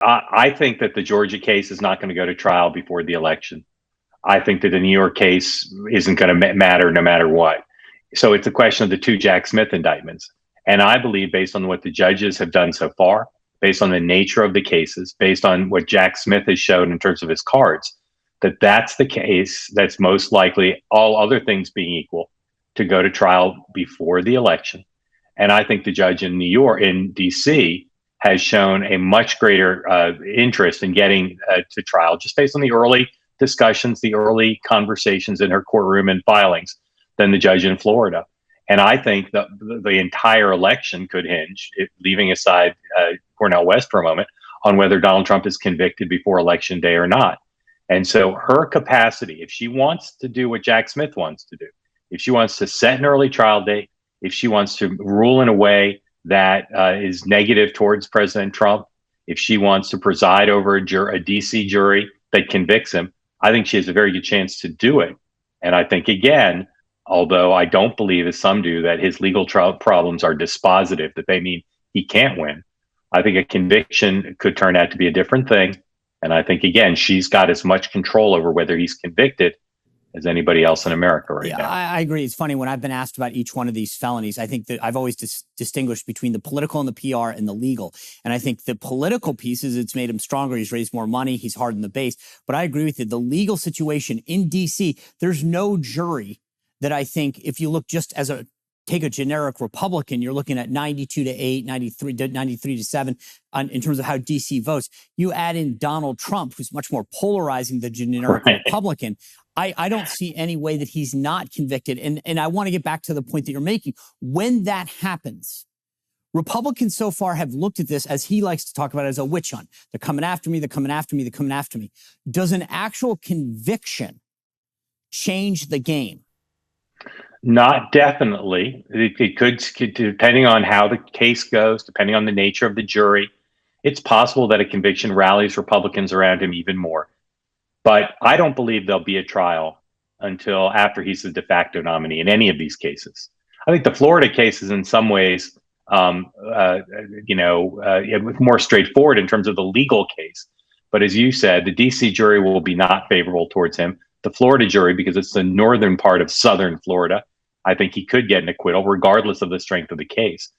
I think that the Georgia case is not going to go to trial before the election. I think that the New York case isn't going to matter no matter what. So it's a question of the two Jack Smith indictments. And I believe, based on what the judges have done so far, based on the nature of the cases, based on what Jack Smith has shown in terms of his cards, that that's the case that's most likely, all other things being equal, to go to trial before the election. And I think the judge in New York, in D.C., has shown a much greater interest in getting to trial just based on the early discussions, the early conversations in her courtroom and filings than the judge in Florida. And I think that the entire election could hinge, leaving aside Cornel West for a moment, on whether Donald Trump is convicted before Election Day or not. And so her capacity, if she wants to do what Jack Smith wants to do, if she wants to set an early trial date, if she wants to rule in a way that is negative towards President Trump, if she wants to preside over a DC jury that convicts him, I think she has a very good chance to do it. And I think, again, although I don't believe, as some do, that his legal trial problems are dispositive, that they mean he can't win, I think a conviction could turn out to be a different thing. And I think, again, she's got as much control over whether he's convicted as anybody else in America right now. I agree. It's funny, when I've been asked about each one of these felonies, I think that I've always distinguished between the political and the PR and the legal. And I think the political pieces, it's made him stronger. He's raised more money. He's hardened the base. But I agree with you. The legal situation in D.C., there's no jury that I think, if you look just as take a generic Republican, you're looking at 92-8, 93-7 in terms of how D.C. votes. You add in Donald Trump, who's much more polarizing than generic Republican. I don't see any way that he's not convicted. And I want to get back to the point that you're making. When that happens, Republicans so far have looked at this, as he likes to talk about it, as a witch hunt. They're coming after me. They're coming after me. They're coming after me. Does an actual conviction change the game? Not definitely. It could, depending on how the case goes, depending on the nature of the jury. It's possible that a conviction rallies Republicans around him even more. But I don't believe there'll be a trial until after he's the de facto nominee in any of these cases. I think the Florida case is in some ways, more straightforward in terms of the legal case. But as you said, the D.C. jury will be not favorable towards him. The Florida jury, because it's the northern part of southern Florida, I think he could get an acquittal regardless of the strength of the case.